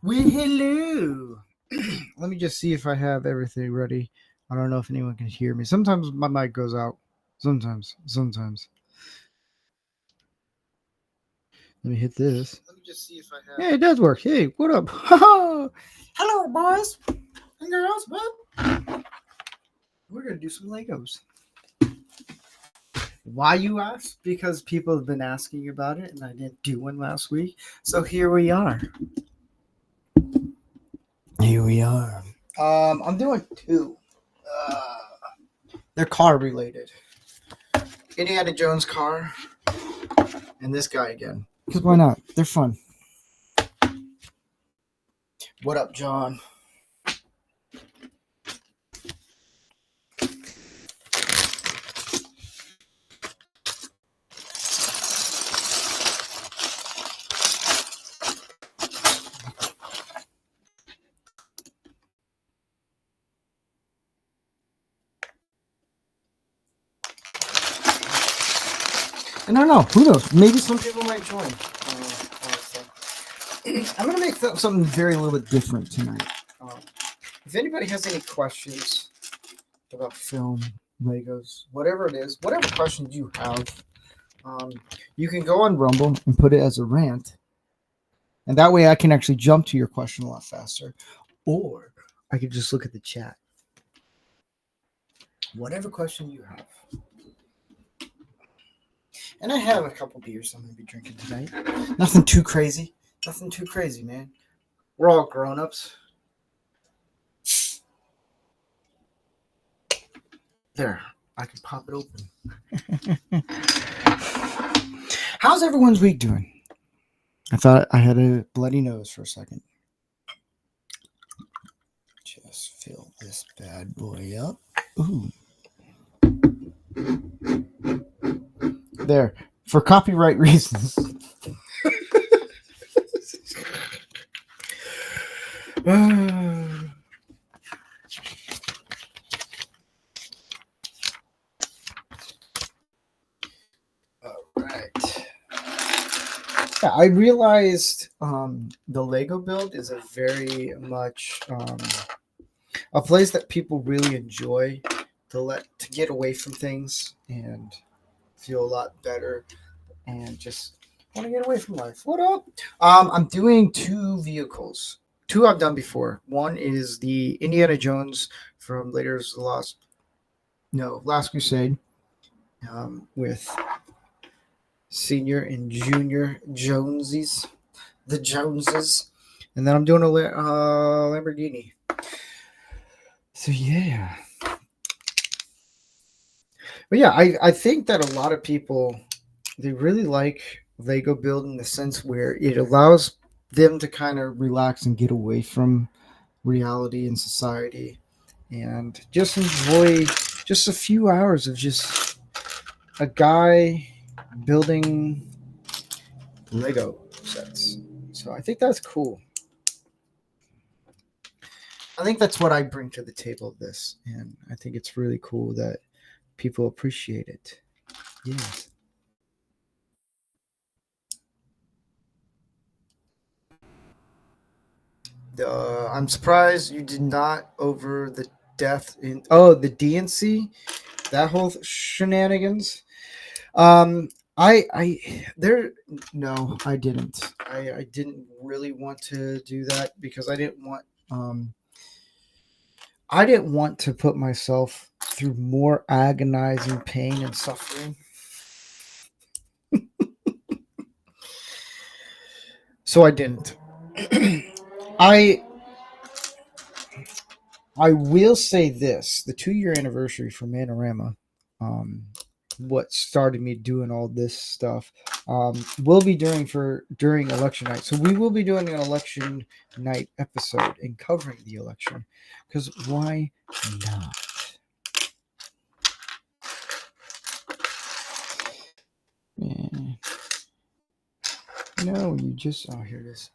Well, hello. Let me just see if I have everything ready. I don't know if anyone can hear me. Sometimes my mic goes out. Sometimes. Let me hit this. Let me just see if I have. Yeah, it does work. Hey, what up? Hello, boys and girls. What? We're gonna do some Legos. Why, you ask? Because people have been asking about it, and I didn't do one last week. So here we are. I'm doing two. Uh, they're car related. Indiana Jones car, and this guy again. Because why not? They're fun. What up, John? And I don't know. Who knows? Maybe some people might join. I'm going to make something very little bit different tonight. If anybody has any questions about film, Legos, whatever it is, whatever questions you have, you can go on Rumble and put it as a rant. And that way I can actually jump to your question a lot faster. Or I could just look at the chat. Whatever question you have. And I have a couple beers I'm going to be drinking tonight. Nothing too crazy, man. We're all grown-ups. There, I can pop it open. How's everyone's week doing? I thought I had a bloody nose for a second. Just fill this bad boy up. Ooh. There, for copyright reasons. Yeah, I realized the Lego build is a very much a place that people really enjoy to get away from things and feel a lot better and just want to get away from life. What up? I'm doing two vehicles. Two I've done before. One is the Indiana Jones from Last Crusade, with Senior and Junior Joneses, the Joneses, and then I'm doing a Lamborghini. So yeah, but yeah, I think that a lot of people, they really like Lego build in the sense where it allows them to kind of relax and get away from reality and society and just enjoy just a few hours of just a guy building Lego sets. So I think that's cool. I think that's what I bring to the table of this, and I think it's really cool that people appreciate it. Yes. I'm surprised you did not over the death in the DNC, that whole shenanigans. I there no, I didn't. I didn't really want to do that because I didn't want to put myself through more agonizing pain and suffering. So I didn't. I will say this: the 2-year anniversary for Manorama, what started me doing all this stuff, will be during election night. So we will be doing an election night episode and covering the election, because why not? Man. No, you just here it is.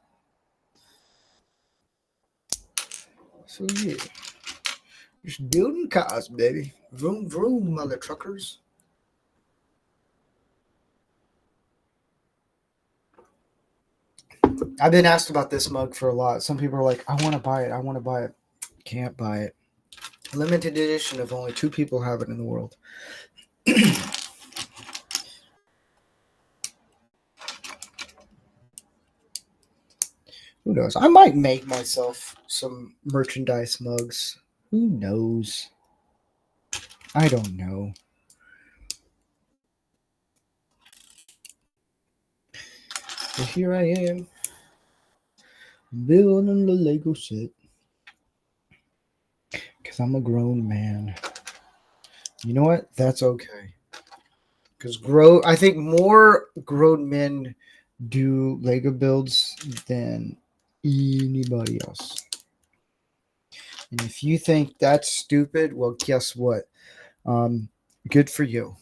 So yeah, just building cars, baby. Vroom vroom, mother truckers. I've been asked about this mug for a lot. Some people are like, I want to buy it. I want to buy it. Can't buy it. Limited edition of only 2 people have it in the world. Who knows? I might make myself some merchandise mugs. Who knows? I don't know. But here I am, building the Lego set. Because I'm a grown man. You know what? That's okay. Because I think more grown men do Lego builds than anybody else. And if you think that's stupid, well, guess what? Good for you.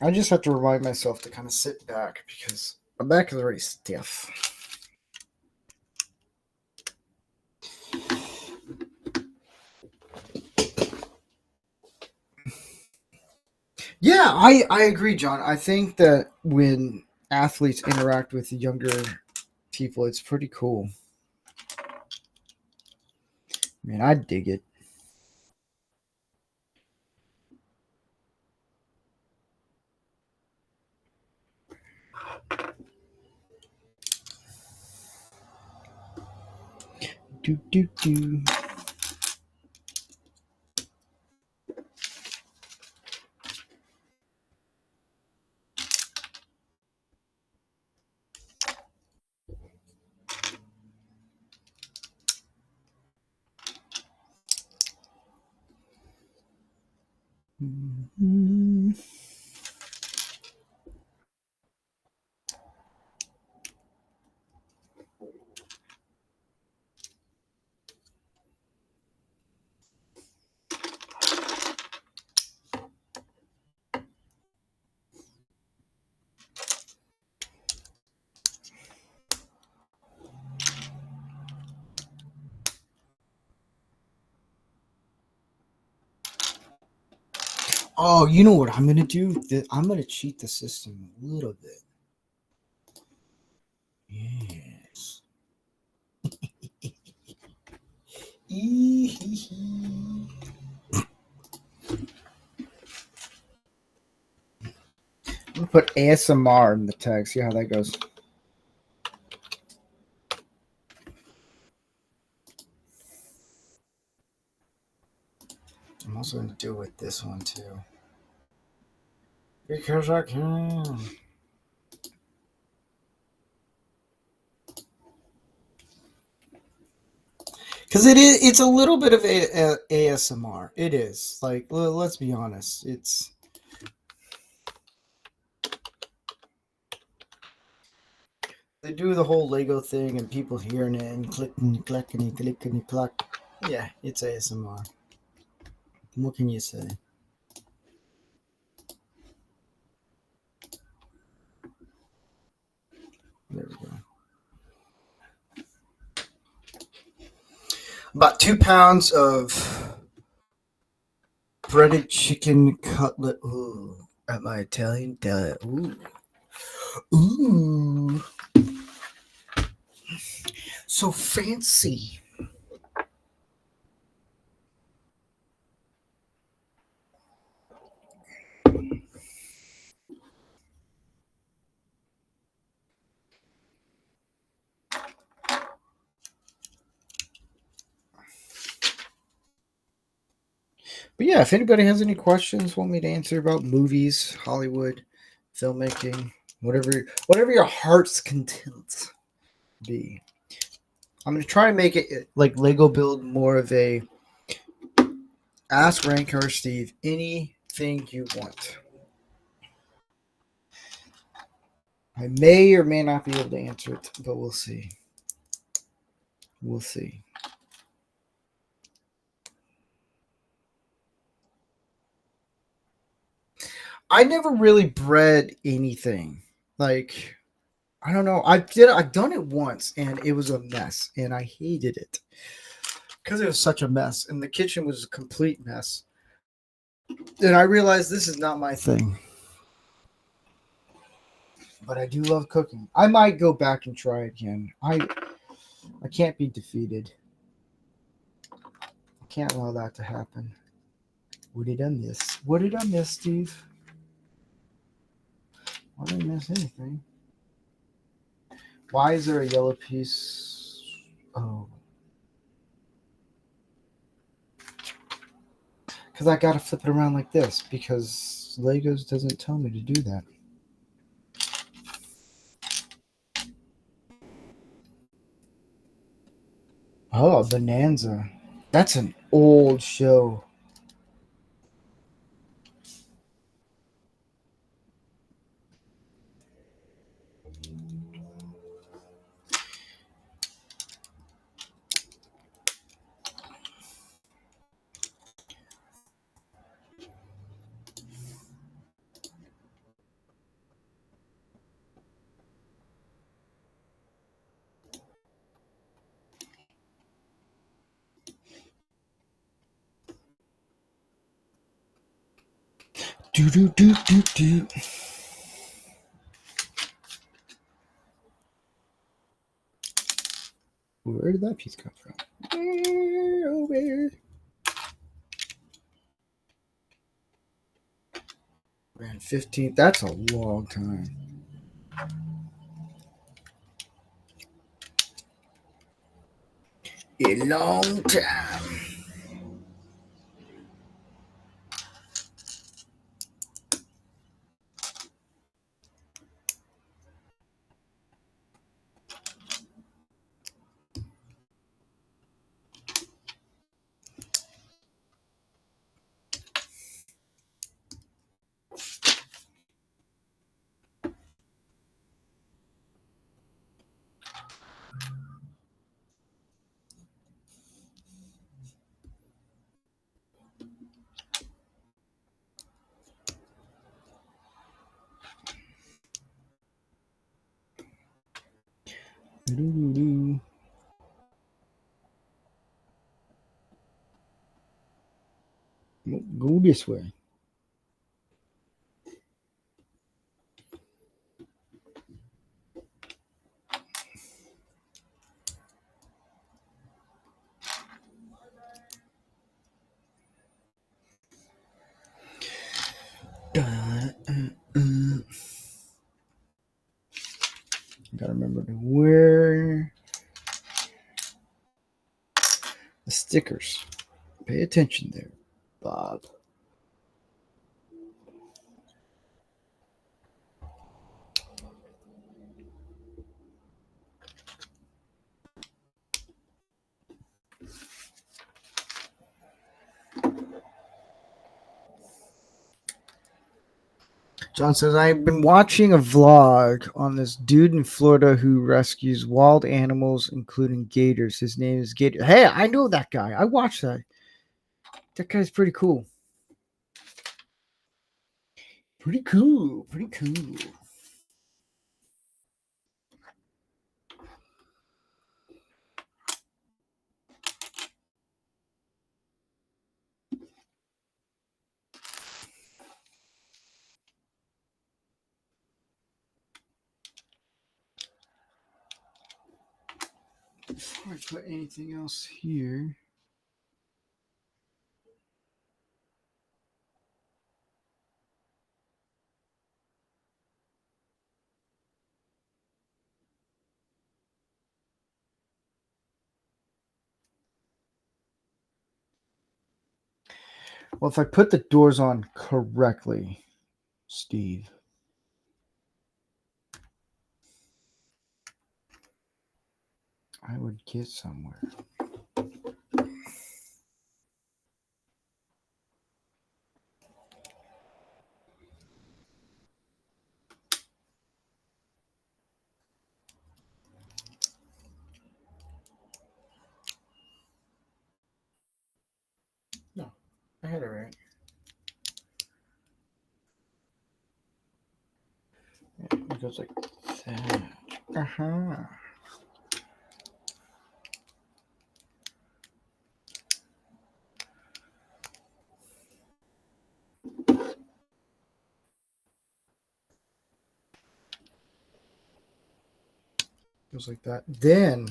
I just have to remind myself to kind of sit back because my back is already stiff. Yeah, I agree, John. I think that when athletes interact with younger people, it's pretty cool. Man, I dig it. Do do do. Mm-hmm. Oh, you know what I'm gonna do? I'm gonna cheat the system a little bit. Yes. I'm gonna put ASMR in the text. See how that goes. I'm also gonna do it with this one too. Because I can. Because it's a little bit of ASMR. It is. Like, let's be honest. They do the whole Lego thing and people hearing it and clicking, clicking, clicking, clack. Yeah, it's ASMR. What can you say? There we go. About 2 pounds of breaded chicken cutlet. Ooh, at my Italian deli. Ooh. Ooh. So fancy. But yeah, if anybody has any questions, want me to answer about movies, Hollywood, filmmaking, whatever your heart's content be. I'm gonna try and make it like Lego build more of a ask Rancor Steve anything you want. I may or may not be able to answer it, but we'll see. We'll see. I never really bred anything. Like, I don't know. I've done it once and it was a mess and I hated it. because it was such a mess, and the kitchen was a complete mess. And I realized this is not my thing. But I do love cooking. I might go back and try again. I can't be defeated. I can't allow that to happen. What did I miss? What did I miss, Steve? I didn't miss anything. Why is there a yellow piece? Oh. Because I gotta flip it around like this, because Legos doesn't tell me to do that. Oh, Bonanza. That's an old show. Do do do do do. Where did that piece come from? Where? Man, 15. That's a long time. A long time. Doo-doo-doo. Go this way. Gotta remember to wear the stickers. Pay attention there, Bob. John says, I've been watching a vlog on this dude in Florida who rescues wild animals, including gators. His name is Gator. Hey, I know that guy. I watched that. That guy's pretty cool. Pretty cool. Pretty cool. Before I put anything else here. Well, if I put the doors on correctly, Steve, I would get somewhere. No, I had it right. Yeah, it goes like that. Uh-huh. Goes like that. Then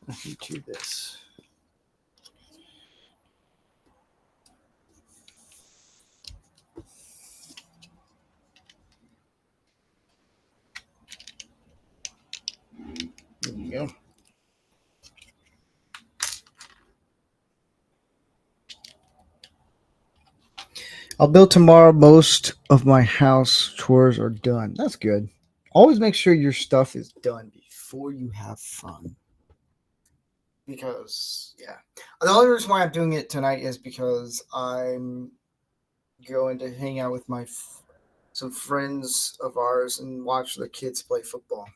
let me do this. There you go. I'll build tomorrow. Most of my house chores are done. That's good. Always make sure your stuff is done before you have fun. Because, yeah. The only reason why I'm doing it tonight is because I'm going to hang out with some friends of ours and watch the kids play football.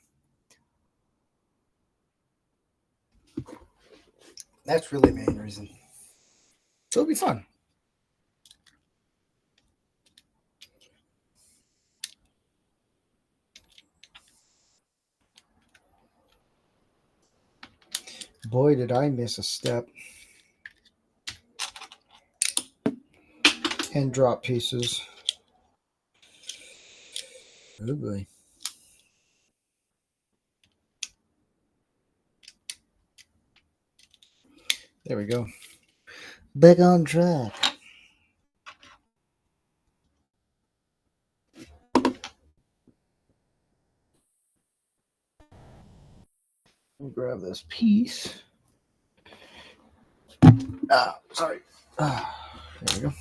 That's really the main reason. So it'll be fun. Boy, did I miss a step. And drop pieces. Oh boy. There we go. Back on track. Let me grab this piece. Sorry. There we go.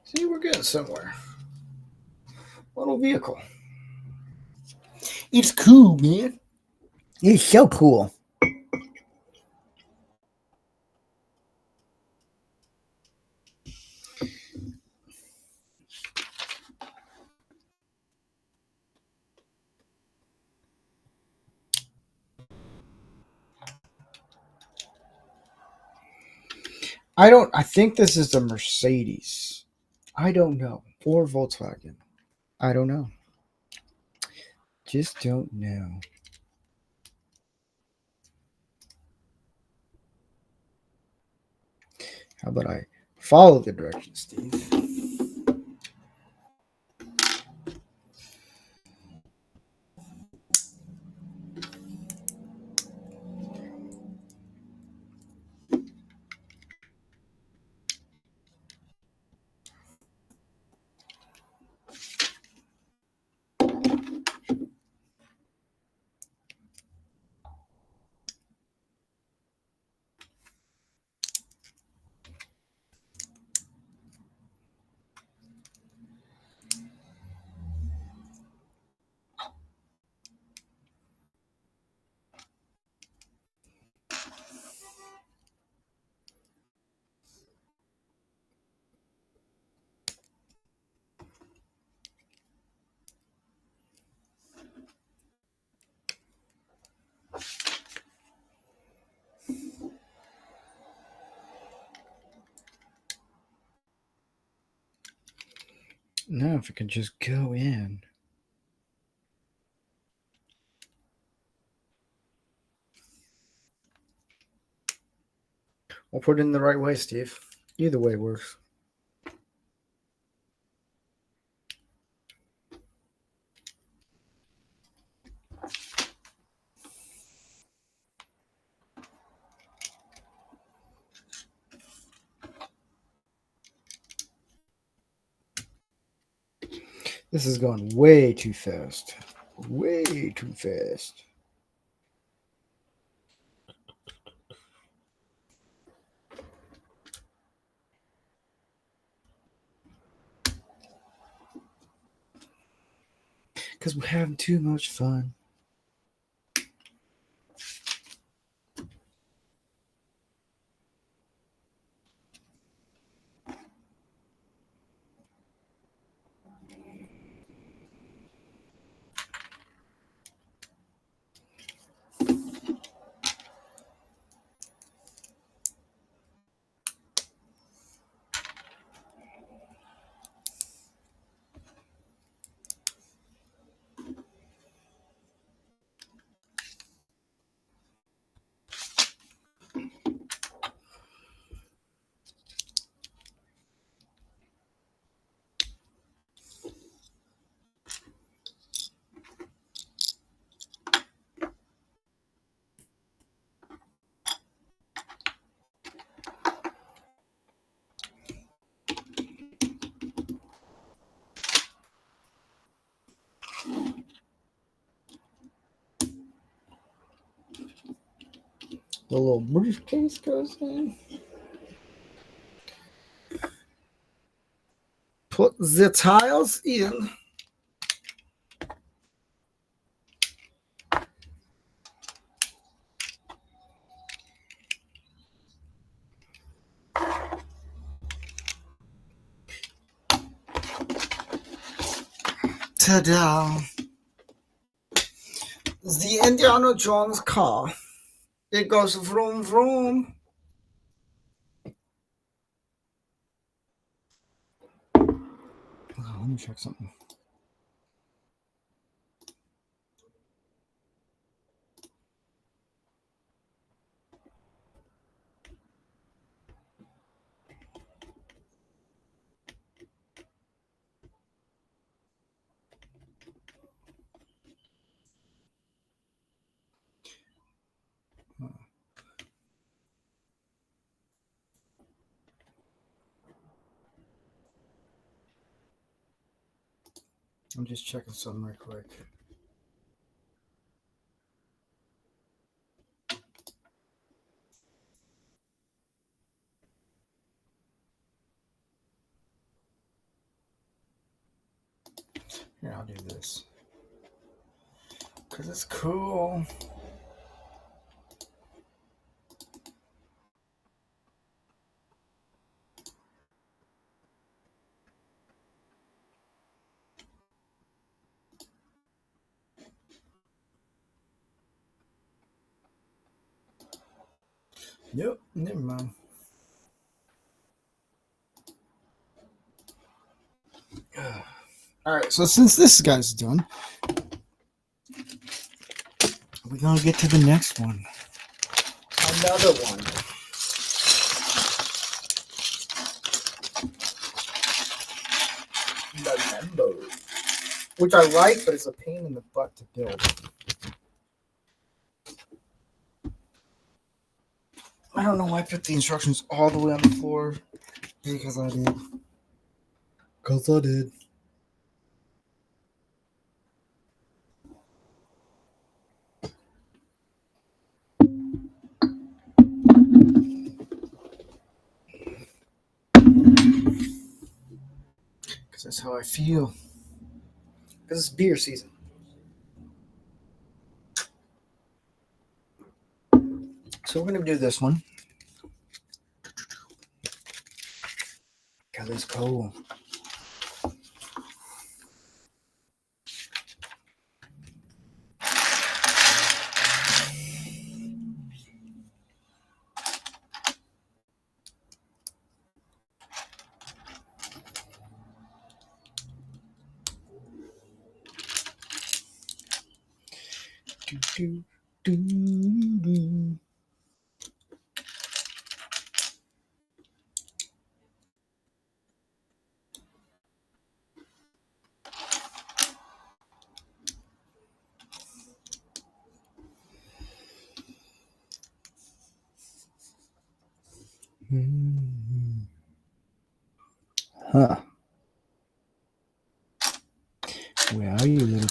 See, we're getting somewhere. Little vehicle. It's cool, man. It's so cool. I think this is a Mercedes. I don't know. Or Volkswagen. I don't know. Just don't know. How about I follow the directions, Steve? Now, if I could just go in. We'll put it in the right way, Steve. Either way works. This is going way too fast. Way too fast. Because we're having too much fun. The little briefcase goes in. Put the tiles in. Ta-da! The Indiana Jones car. It goes vroom vroom. Oh, let me check something. I'm just checking something real quick. Here, I'll do this. Because it's cool. Yep, never mind. Alright, so since this guy's done, we're going to get to the next one. Another one. The Lambo. Which I like, but it's a pain in the butt to build. I don't know why I put the instructions all the way on the floor. Because I did. Because I did. Because that's how I feel. Because it's beer season. So we're going to do this one. Because it's cool. Do, do, do, do. Huh.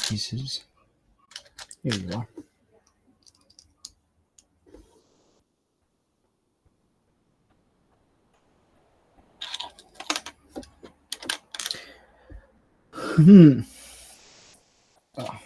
pieces. Here you are. Hmm. Oh.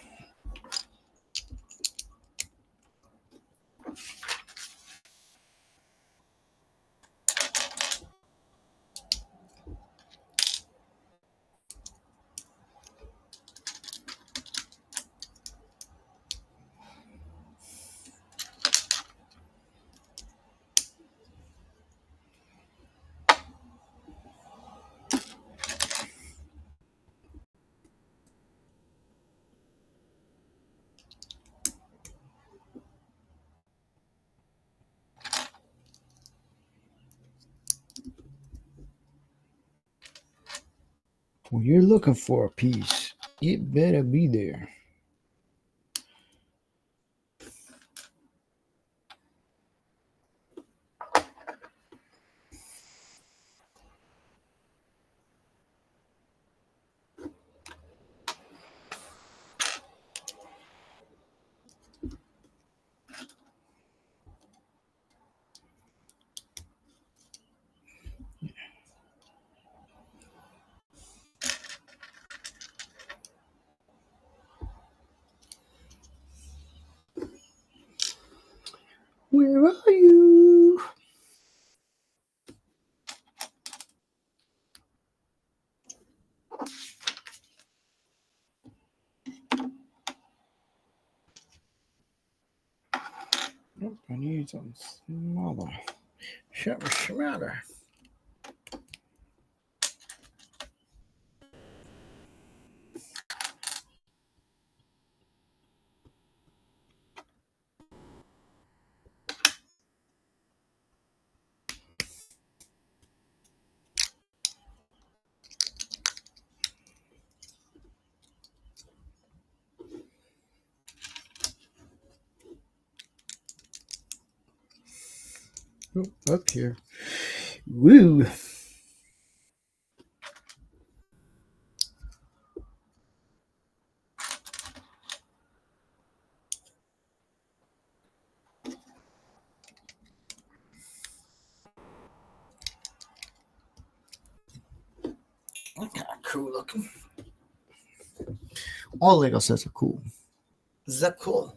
When you're looking for a piece, it better be there. Where are you? Nope, I need some smaller. Smaller. Oh, up here. Woo! Kind of cool looking. All Lego sets are cool. Is that cool?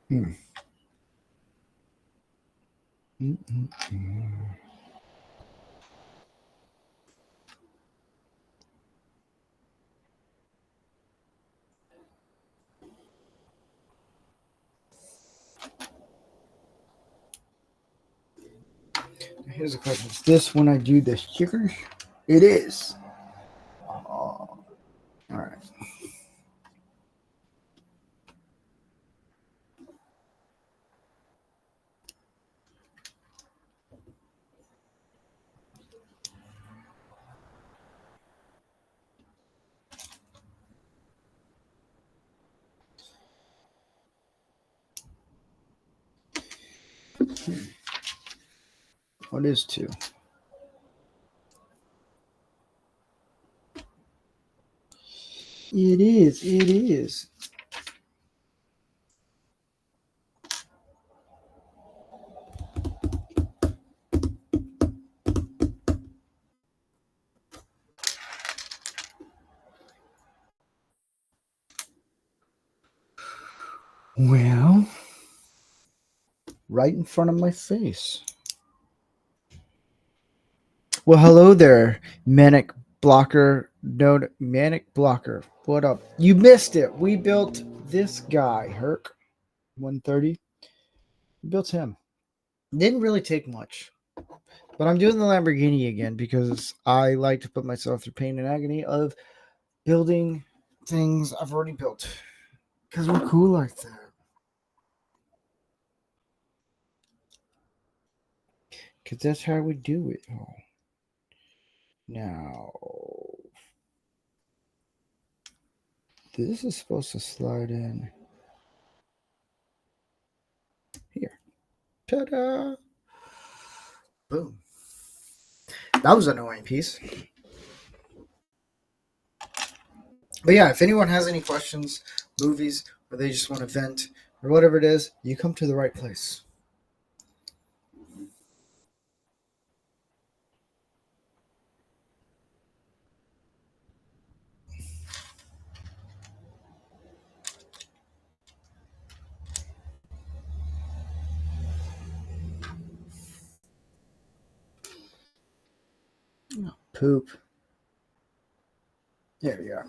Hmm. Here's a question. Is this when I do the stickers? It is. Oh, all right. Oh, it is two. It is. It is. Well, right in front of my face. Well, hello there, Manic Blocker. No, Manic Blocker. What up? You missed it. We built this guy, Herc 130. We built him. Didn't really take much. But I'm doing the Lamborghini again because I like to put myself through pain and agony of building things I've already built. Because we're cool like that. Because that's how we do it. Oh. Now, this is supposed to slide in here. Ta-da! Boom. That was an annoying piece. But yeah, if anyone has any questions, movies, or they just want to vent, or whatever it is, you come to the right place. Poop. There we are.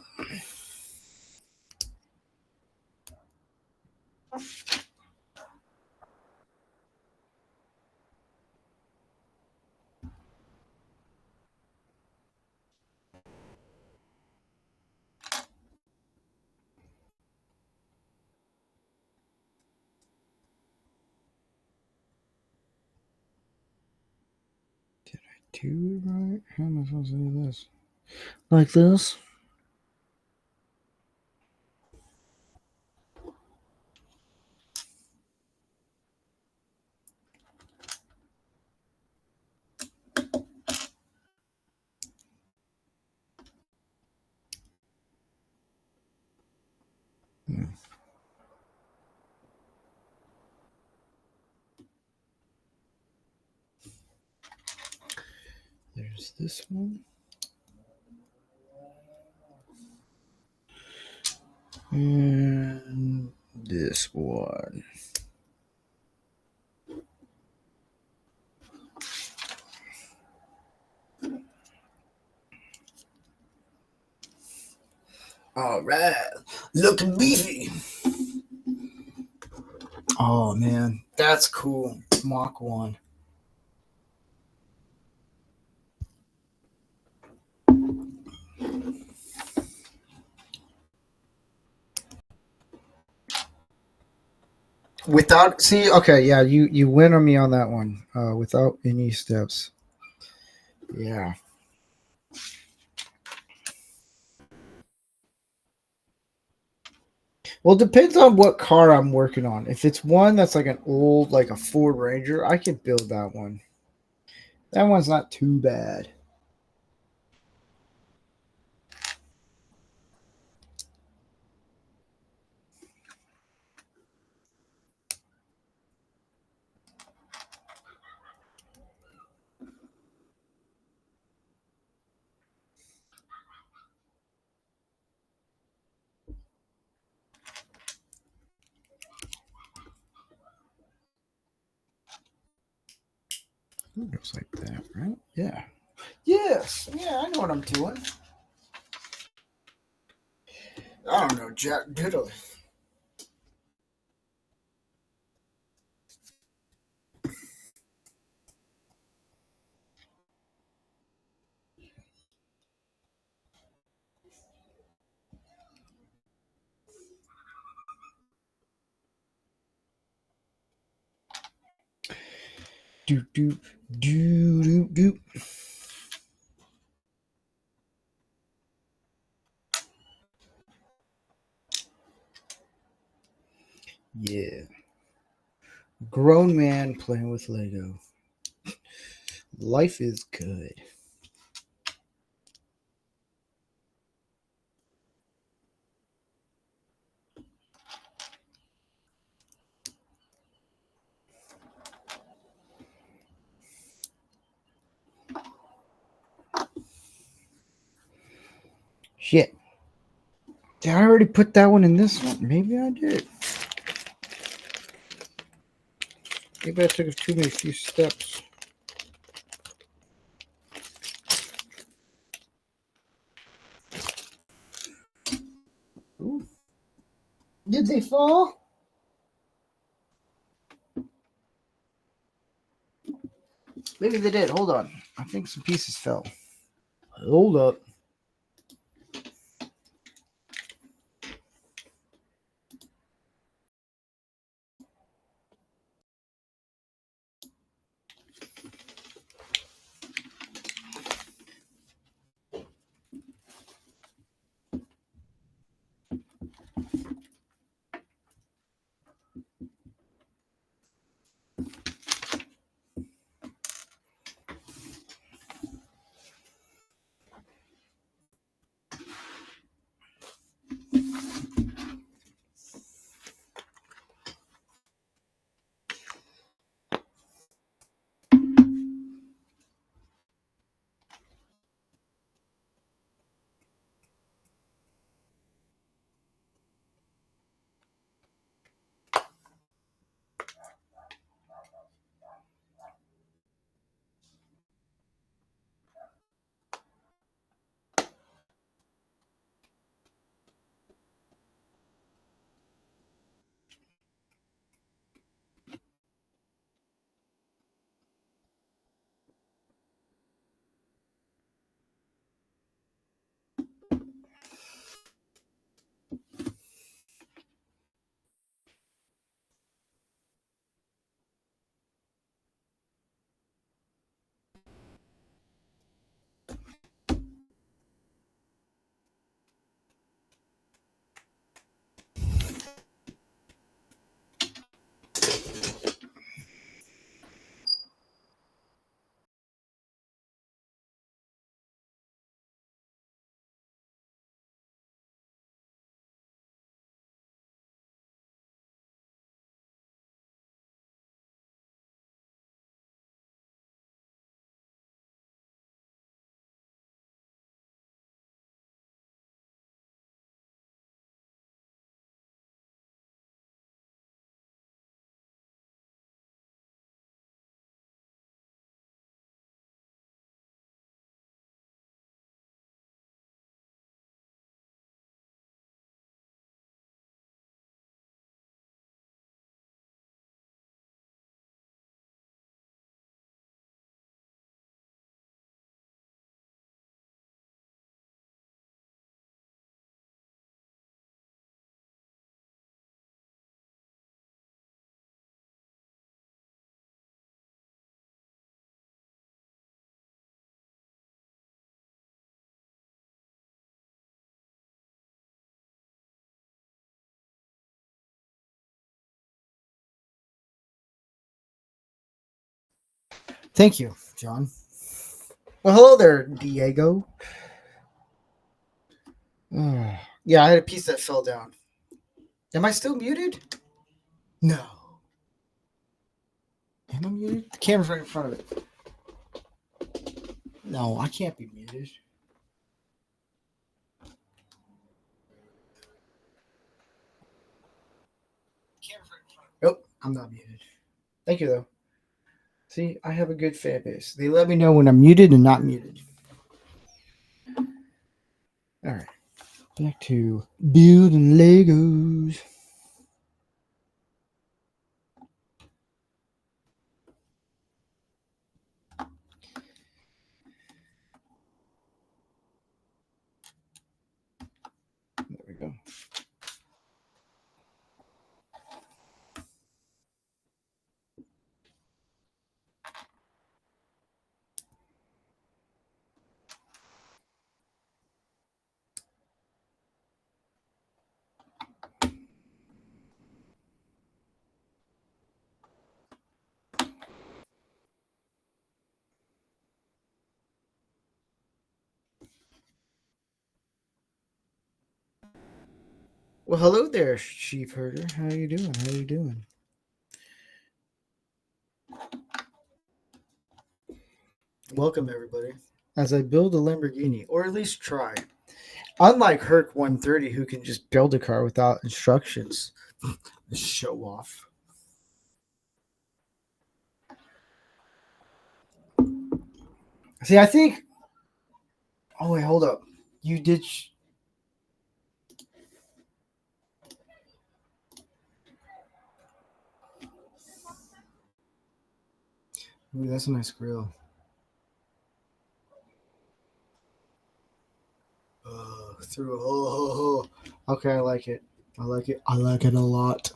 Do it right? How am I supposed to do this? Like this? There's this one. And this one. All right. Looking beefy. Oh, man. That's cool. Mach 1. Without see, okay, yeah, you win on me on that one. Without any steps. Yeah. Well, it depends on what car I'm working on. If it's one that's like an old, like a Ford Ranger, I could build that one. That one's not too bad. It goes like that, right? Yeah. Yes. Yeah, I know what I'm doing. I don't know, Jack Diddle. Do do do do do. Yeah. Grown man playing with Lego. Life is good. Shit. Did I already put that one in this one? Maybe I did. Maybe I took too many few steps. Ooh. Did they fall? Maybe they did. Hold on. I think some pieces fell. Hold up. Thank you, John. Well, hello there, Diego. Yeah, I had a piece that fell down. Am I still muted? No. Am I muted? The camera's right in front of it. No, I can't be muted. Nope, I'm not muted. Thank you, though. See, I have a good fan base. They let me know when I'm muted and not muted. All right, back to building Legos. There we go. Well, hello there, sheep herder. How you doing? How you doing? Welcome, everybody. As I build a Lamborghini, or at least try. Unlike Herc 130, who can just build a car without instructions. Show off. See, I think. Oh wait, hold up. You did. Ooh, that's a nice grill. Through. Okay, I like it. I like it. I like it a lot.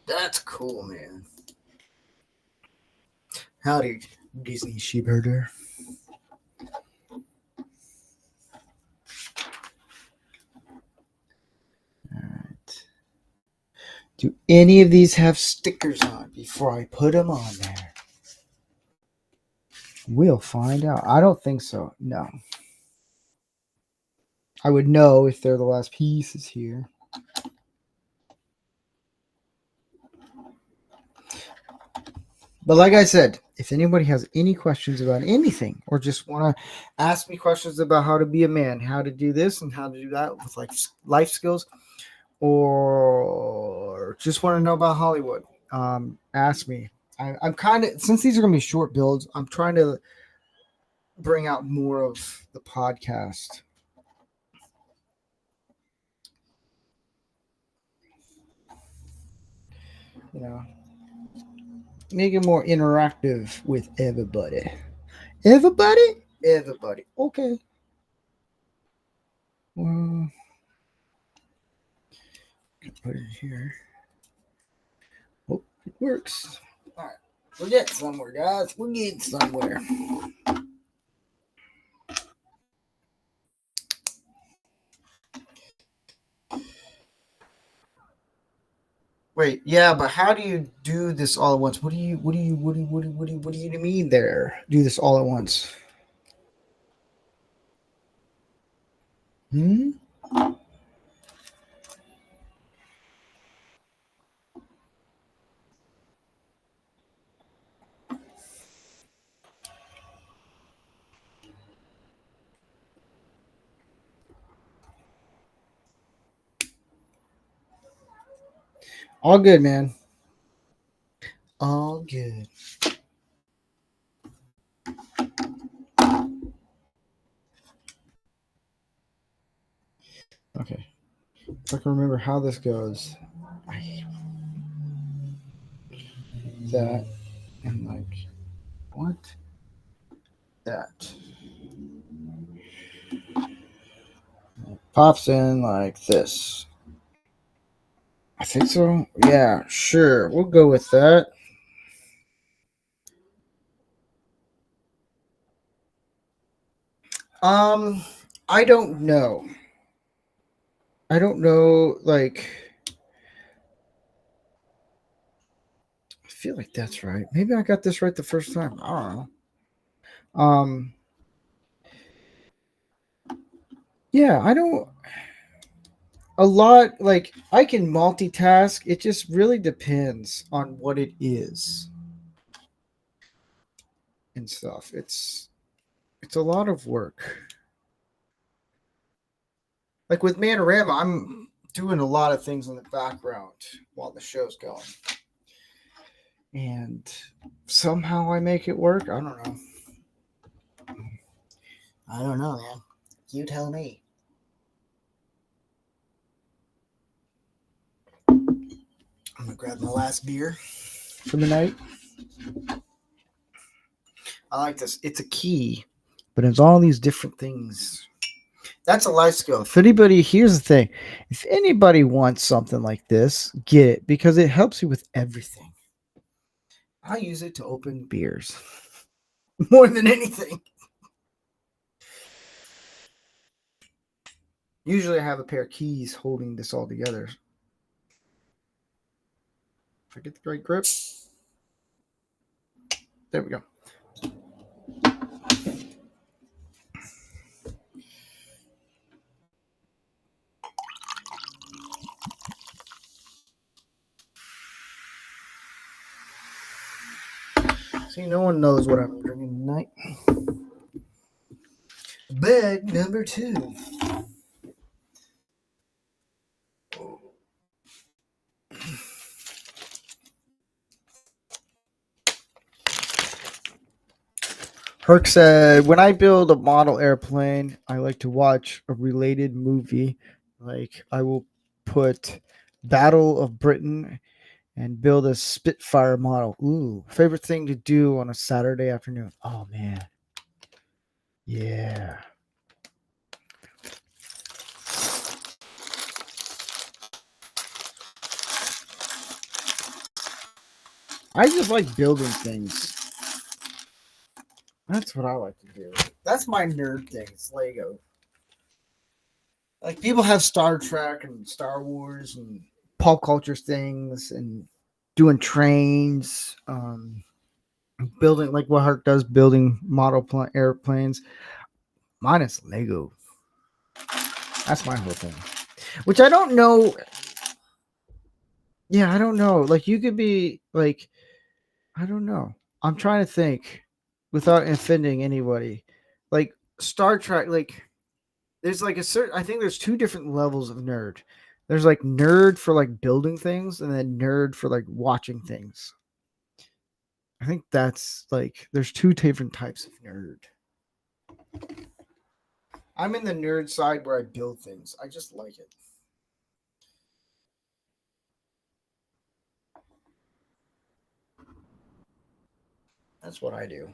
That's cool, man. Howdy, Disney sheepherder. Alright. Do any of these have stickers on before I put them on there? We'll find out. I don't think so. No. I would know if they're the last pieces here. But like I said, if anybody has any questions about anything or just want to ask me questions about how to be a man, how to do this and how to do that with like life skills, or just want to know about Hollywood, ask me. I'm kind of, since these are going to be short builds, I'm trying to bring out more of the podcast. You know, make it more interactive with everybody. Everybody? Everybody. Okay. Well, put it here. Oh, it works. All right. We're getting somewhere, guys. We're getting somewhere. Wait, yeah, but how do you do this all at once? What do you mean there? Do this all at once? Hmm? All good, man. All good. Okay. If I can remember how this goes. That and like what? That. Pops in like this. I think so. Yeah, sure. We'll go with that. Um, I don't know. I don't know. Like, I feel like that's right. Maybe I got this right the first time. I don't know. Um, yeah, I don't. A lot like I can multitask. It just really depends on what it is and stuff. It's a lot of work. Like with Manorama, I'm doing a lot of things in the background while the show's going. And somehow I make it work. I don't know. I don't know, man. You tell me. I'm gonna grab my last beer for the night. I like this. It's a key, but it's all these different things. That's a life skill. If anybody, here's the thing: if anybody wants something like this, get it because it helps you with everything. I use it to open beers more than anything. Usually, I have a pair of keys holding this all together. If I get the right grip, there we go. See, no one knows what I'm drinking tonight. Bag number 2. Herc said, when I build a model airplane, I like to watch a related movie. Like I will put Battle of Britain and build a Spitfire model. Ooh, favorite thing to do on a Saturday afternoon. Oh man. Yeah. I just like building things. That's what I like to do. That's my nerd thing. It's Lego. Like people have Star Trek and Star Wars and pop culture things and doing trains, building like what Hart does, building airplanes. Mine is Lego. That's my whole thing. Which I don't know. Yeah, I don't know. Like you could be like, I don't know. I'm trying to think without offending anybody. Like Star Trek, like there's like a certain, I think there's two different levels of nerd. There's like nerd for like building things and then nerd for like watching things. I think that's like there's two different types of nerd. I'm in the nerd side where I build things. I just like it. That's what I do.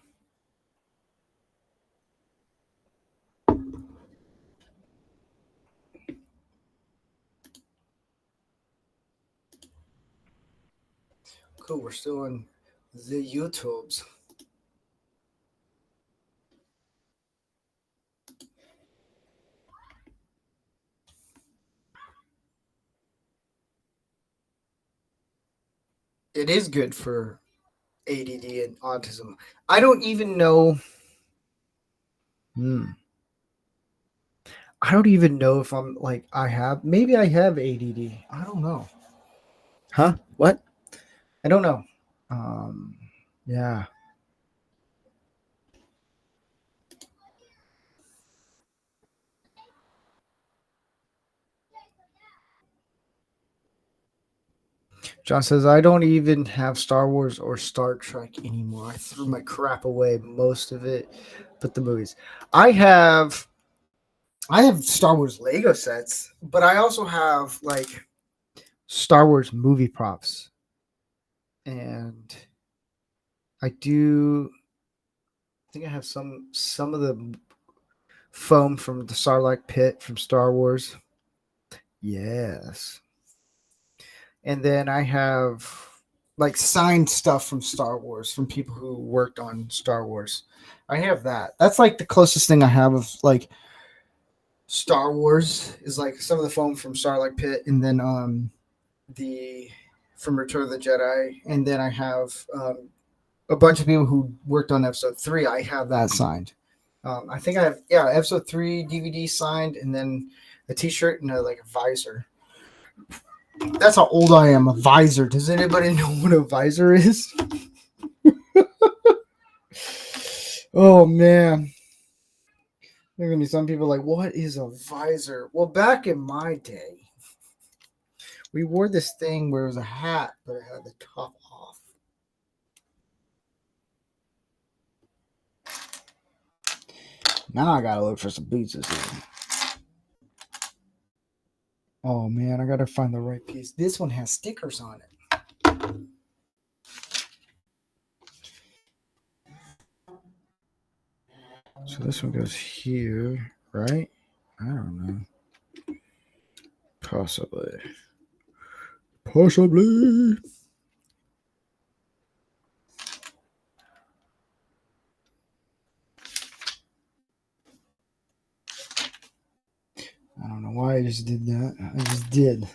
Cool. We're still on the YouTubes. It is good for ADD and autism. I don't even know. Hmm. I don't even know if I'm like I have. Maybe I have ADD. I don't know. Huh? What? I don't know. Um. Yeah. John says I don't even have Star Wars or Star Trek anymore. I threw my crap away, most of it, but the movies. I have. I have Star Wars Lego sets, but I also have like Star Wars movie props, and I do. I think I have some of the foam from the Sarlacc pit from Star Wars. Yes. And then I have like signed stuff from Star Wars from people who worked on Star Wars. I have that. That's like the closest thing I have of like Star Wars is like some of the foam from Sarlacc pit and then the from Return of the Jedi and then I have a bunch of people who worked on episode 3. I have that signed. I think I have episode 3 DVD signed, and then a T-shirt and like a visor. That's how old I am. A visor. Does anybody know what a visor is? Oh man, there are gonna be some people like, "What is a visor?" Well, back in my day, we wore this thing where it was a hat, but it had the top off. Now I gotta look for some pizzas here. Oh man, I gotta find the right piece. This one has stickers on it. So this one goes here, right? I don't know. Possibly. Possibly. I don't know why I just did that. I just did.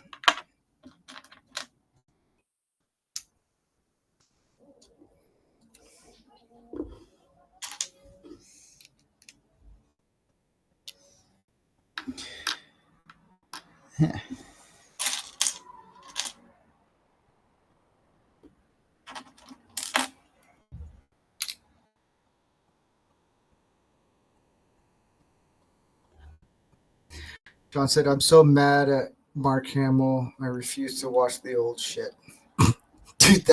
John said, I'm so mad at Mark Hamill. I refuse to watch the old shit. Dude,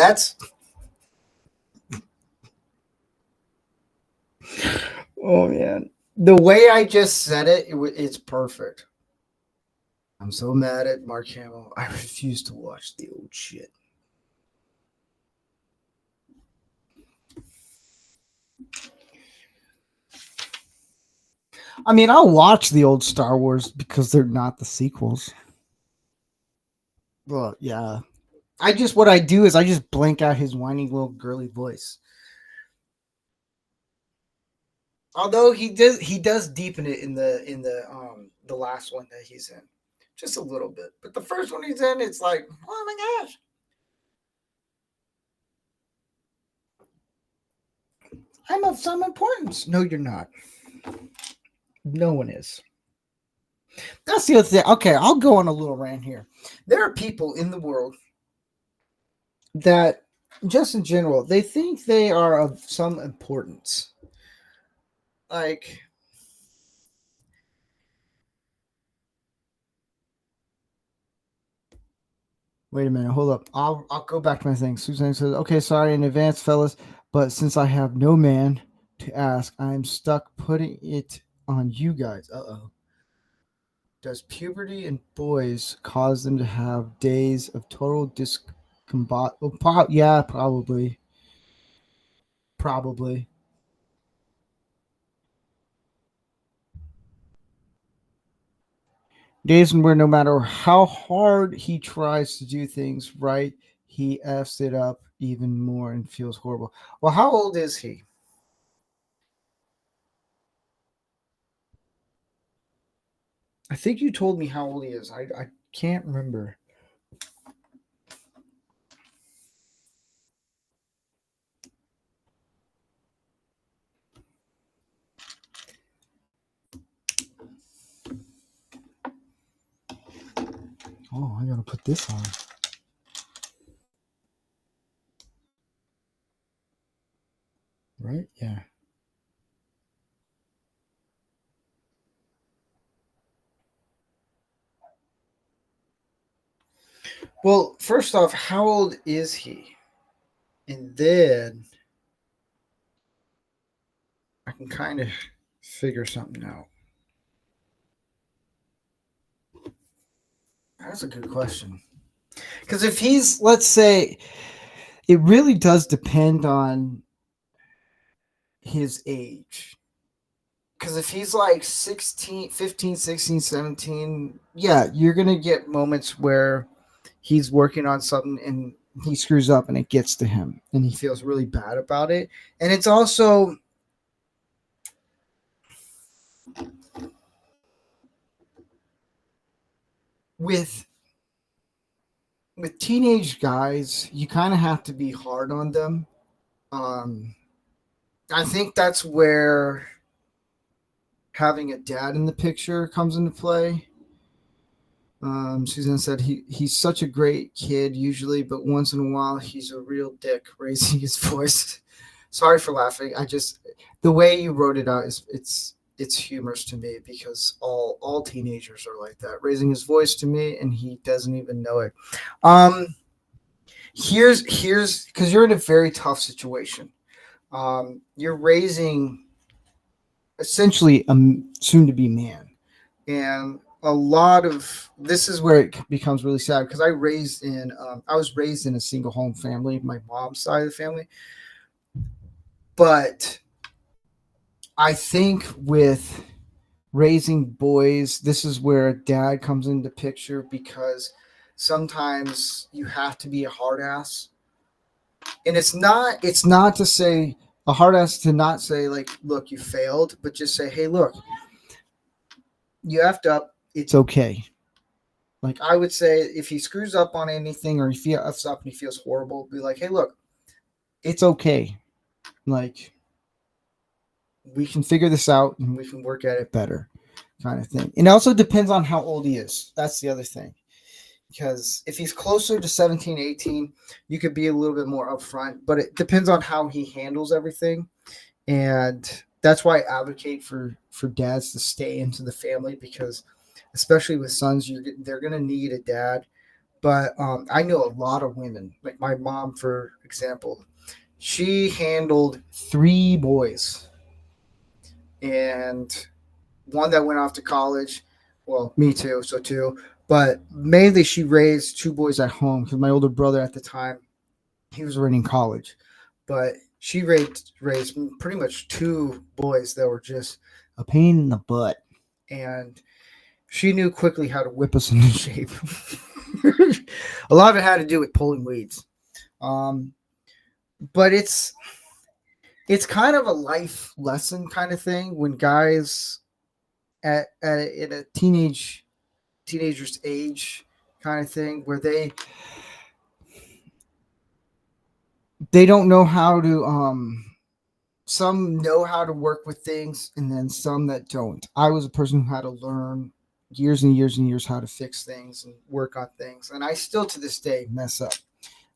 Oh man, the way I just said it, it's perfect. I'm so mad at Mark Hamill. I refuse to watch the old shit. I mean, I'll watch the old Star Wars because they're not the sequels. Well, yeah. I just what I do is I just blank out his whiny little girly voice. Although he does deepen it in the last one that he's in. Just a little bit. But the first one he's in, it's like, oh my gosh. I'm of some importance. No, you're not. No one is. That's the other thing. Okay, I'll go on a little rant here. There are people in the world that, just in general, they think they are of some importance. Like, wait a minute, hold up. I'll go back to my thing. Suzanne says, "Okay, sorry in advance, fellas, but since I have no man to ask, I'm stuck putting it on you guys." Uh-oh. Does puberty in boys cause them to have days of total discombat? Oh, yeah, probably. Probably. Days where no matter how hard he tries to do things right, he f's it up even more and feels horrible. Well, how old is he? I think you told me how old he is. I can't remember. Oh, I gotta put this on. Right? Yeah. Well, first off, how old is he? And then I can kind of figure something out. That's a good question. Because if he's, let's say, it really does depend on his age. Because if he's like 16, 15, 16, 17, yeah, you're going to get moments where he's working on something and he screws up and it gets to him and he feels really bad about it. And it's also with teenage guys, you kind of have to be hard on them. Um, I think that's where having a dad in the picture comes into play. Susan said he's such a great kid usually, but once in a while he's a real dick raising his voice. Sorry for laughing. I just the way you wrote it out is it's humorous to me because all teenagers are like that, raising his voice to me and he doesn't even know it. Um, here's because you're in a very tough situation. You're raising essentially a soon to be man, and a lot of this is where it becomes really sad because I was raised in a single home family, my mom's side of the family, but I think with raising boys, this is where dad comes into the picture because sometimes you have to be a hard ass. And it's not to say a hard ass to not say like, look, you failed, but just say, hey, look, you effed up. It's okay. Like I would say, if he screws up on anything or he f's up and he feels horrible, be like, hey, look, it's okay. Like we can figure this out and we can work at it better, kind of thing. And it also depends on how old he is. That's the other thing. Because if he's closer to 17, 18, you could be a little bit more upfront, but it depends on how he handles everything. And that's why I advocate for dads to stay into the family because especially with sons, they're going to need a dad. But I know a lot of women, like my mom, for example, she handled three boys and one that went off to college. Well, me too, so two. But mainly, she raised two boys at home because my older brother at the time, he was already in college. But she raised pretty much two boys that were just a pain in the butt, and she knew quickly how to whip us into shape. A lot of it had to do with pulling weeds. Um, but it's kind of a life lesson kind of thing when guys in a teenager's age kind of thing where they don't know how to some know how to work with things and then some that don't. I was a person who had to learn years and years and years how to fix things and work on things, and I still to this day mess up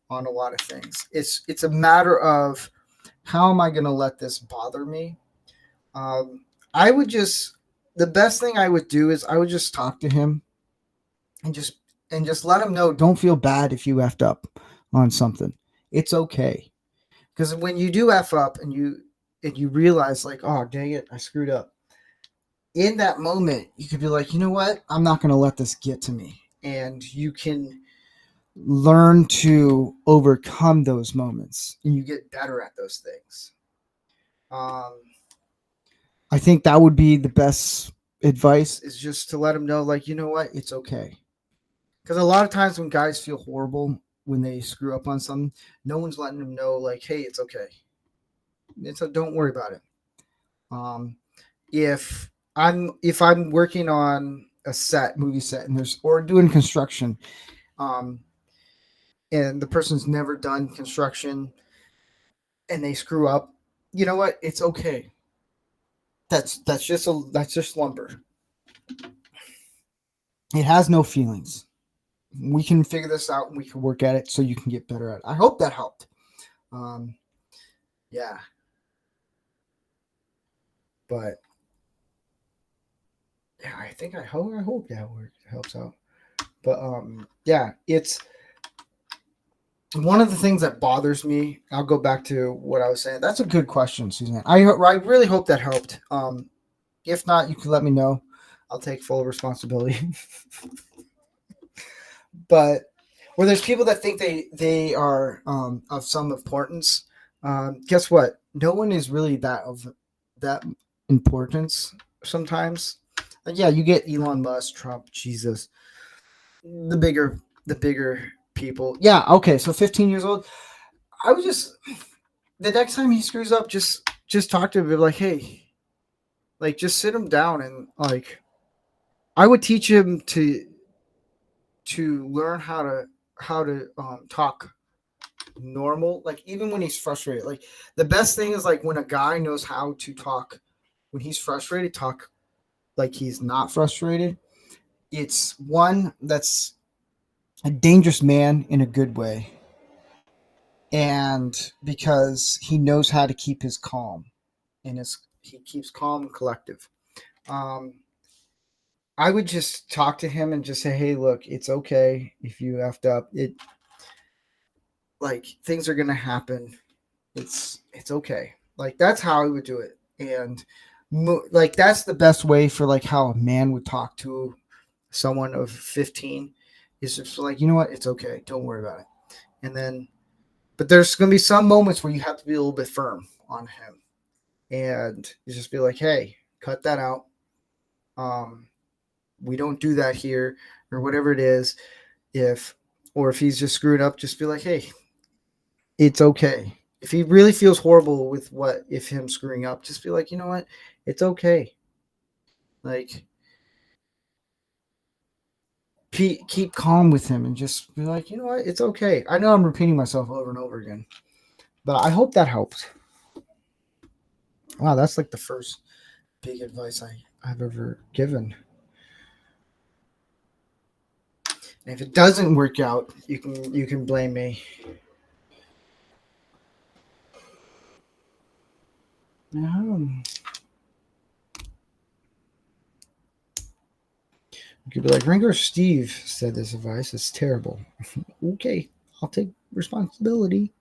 on a lot of things. It's a matter of how am I going to let this bother me. I would just the best thing I would do is I would just talk to him and just let him know don't feel bad if you effed up on something. It's okay. Because when you do F up and you realize like, oh dang it, I screwed up. In that moment, you could be like, you know what? I'm not gonna let this get to me. And you can learn to overcome those moments and you get better at those things. Um, I think that would be the best advice is just to let them know, like, you know what, it's okay. Because a lot of times when guys feel horrible when they screw up on something, no one's letting them know, like, hey, it's okay. Don't worry about it. Um, if I'm working on a movie set, and there's or doing construction, um, and the person's never done construction and they screw up, you know what? It's okay. That's just lumber. It has no feelings. We can figure this out and we can work at it so you can get better at it. I hope that helped. Um, yeah, but yeah, I hope that helps out. But yeah, it's one of the things that bothers me. I'll go back to what I was saying. That's a good question, Suzanne. I really hope that helped. If not, you can let me know. I'll take full responsibility. But where there's people that think they are of some importance, guess what? No one is really that importance. Sometimes, yeah, you get Elon Musk, Trump, Jesus, the bigger people. Yeah, okay. So 15 years old. I was just the next time he screws up, just talk to him. Be like, hey, like just sit him down and like I would teach him to learn how to talk normal, like even when he's frustrated. Like the best thing is like when a guy knows how to talk when he's frustrated, talk like he's not frustrated. It's one that's a dangerous man in a good way, and because he knows how to keep his calm and he keeps calm and collective. um I would just talk to him and just say, hey, look, it's okay if you effed up. Like things are gonna happen. It's okay. Like that's how I would do it. And like that's the best way for like how a man would talk to someone of 15 is just like, you know what, it's okay, don't worry about it. And then but there's going to be some moments where you have to be a little bit firm on him and you just be like, hey, cut that out. um we don't do that here, or whatever it is. If he's just screwed up, just be like, hey, it's okay. If he really feels horrible with what if him screwing up, just be like, you know what, it's okay. Like keep calm with him and just be like, you know what, it's okay. I know I'm repeating myself over and over again, but I hope that helps. Wow, that's like the first big advice I've ever given. And if it doesn't work out, you can blame me. Um, you could be like, Ringo Steve said this advice is terrible. Okay, I'll take responsibility.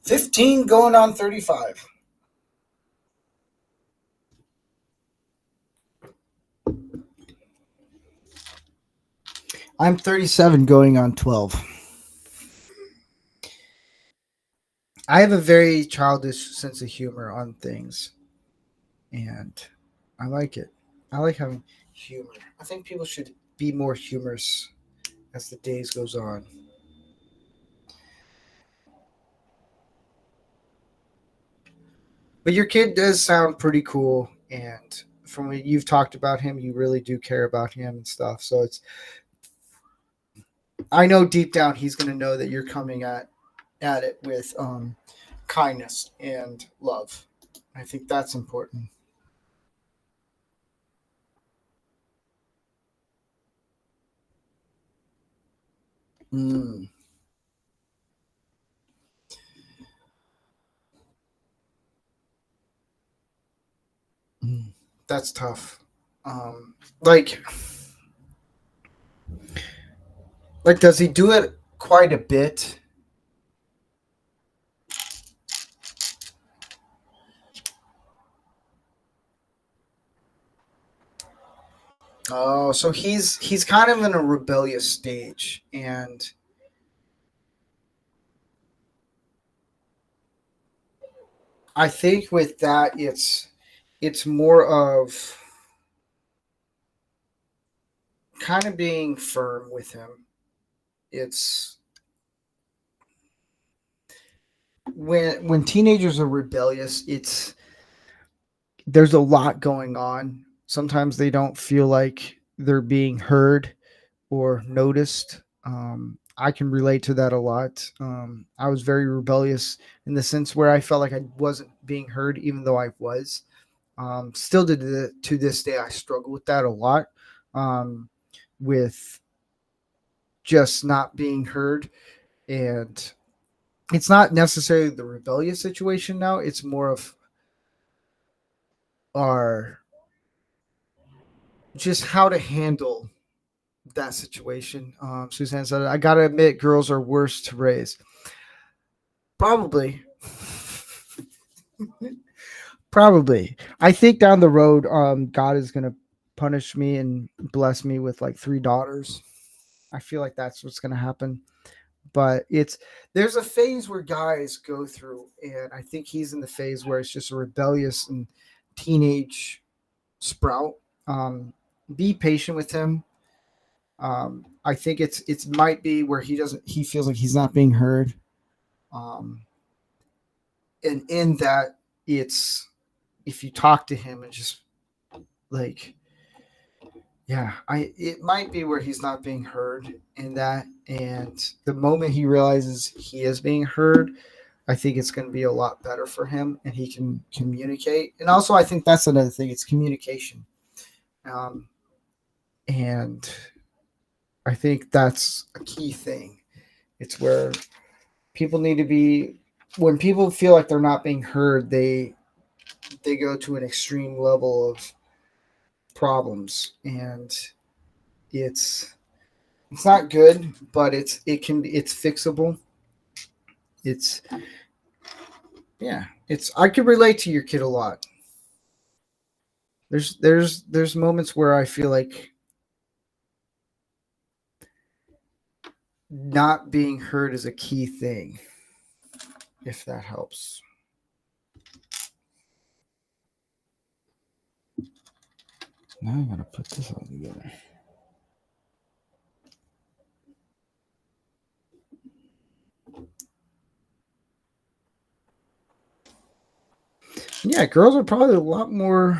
15 going on 35. I'm 37 going on 12. I have a very childish sense of humor on things, and I like it. I like having humor. I think people should be more humorous as the days goes on. But your kid does sound pretty cool, and from what you've talked about him, you really do care about him and stuff. So it's I know deep down he's going to know that you're coming at it with kindness and love. I think that's important. Mm, mm, that's tough. Um, like, does he do it quite a bit? Oh, so he's kind of in a rebellious stage, and I think with that, it's more of kind of being firm with him. It's when teenagers are rebellious, it's there's a lot going on. Sometimes they don't feel like they're being heard or noticed. I can relate to that a lot. I was very rebellious in the sense where I felt like I wasn't being heard, even though I was. Still to this day, I struggle with that a lot. With just not being heard, and it's not necessarily the rebellious situation now. It's more of our just how to handle that situation. Suzanne said, I gotta admit, girls are worse to raise. Probably. Probably. I think down the road, God is gonna punish me and bless me with like three daughters. I feel like that's what's gonna happen. But there's a phase where guys go through, and I think he's in the phase where it's just a rebellious and teenage sprout. Be patient with him. I think it's might be where he feels like he's not being heard. Um, and in that, it's if you talk to him and just like, yeah, I it might be where he's not being heard in that, and the moment he realizes he is being heard, I think it's going to be a lot better for him, and he can communicate. And also, I think that's another thing; it's communication. Um, and I think that's a key thing. It's where people need to be when people feel like they're not being heard, they go to an extreme level of problems, and it's it's not good, but it's fixable. It's yeah, it's I can relate to your kid a lot. There's moments where I feel like not being heard is a key thing, if that helps. Now I gotta put this all together. Yeah, girls are probably a lot more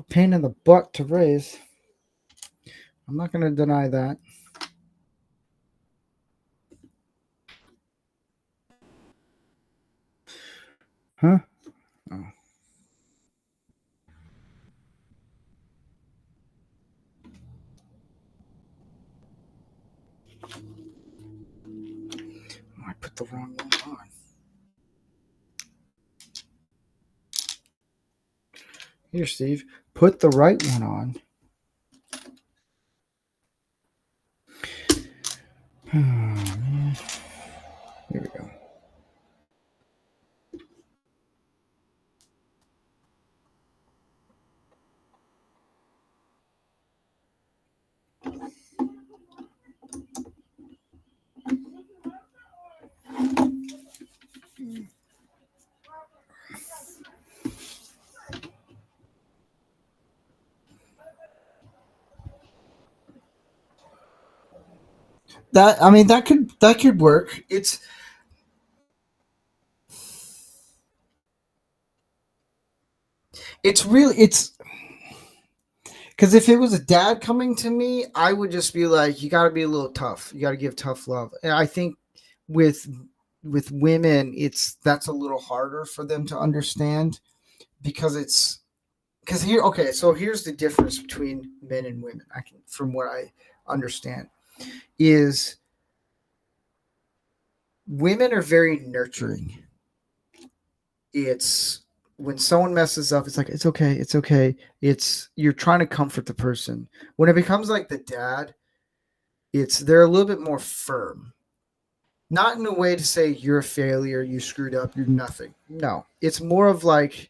pain in the butt to raise. I'm not gonna deny that. Huh? Oh, I put the wrong one on. Here, Steve, put the right one on. Oh, man. Here we go. That I mean that could work. It's really it's because if it was a dad coming to me, I would just be like, you got to be a little tough. You got to give tough love. And I think with with women, it's that's a little harder for them to understand because it's because here. Okay, so here's the difference between men and women. I can, from what I understand, is women are very nurturing. It's when someone messes up, it's like it's okay, it's okay. It's you're trying to comfort the person. When it becomes like the dad, it's they're a little bit more firm. Not in a way to say you're a failure, you screwed up, you're nothing. No, it's more of like,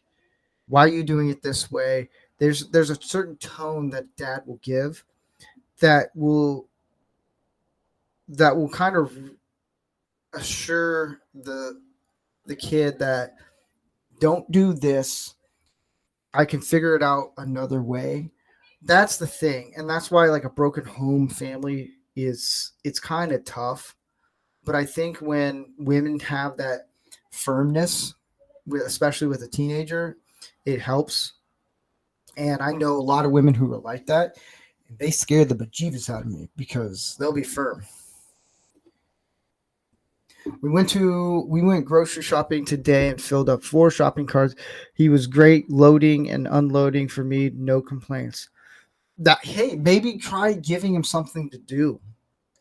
why are you doing it this way? There's a certain tone that dad will give that will kind of assure the kid that don't do this. I can figure it out another way. That's the thing, and that's why like a broken home family is it's kind of tough. But I think when women have that firmness, especially with a teenager, it helps. And I know a lot of women who are like that. And they scare the bejeebus out of me because they'll be firm. We went grocery shopping today and filled up 4 shopping carts. He was great loading and unloading for me, no complaints. That hey, maybe try giving him something to do,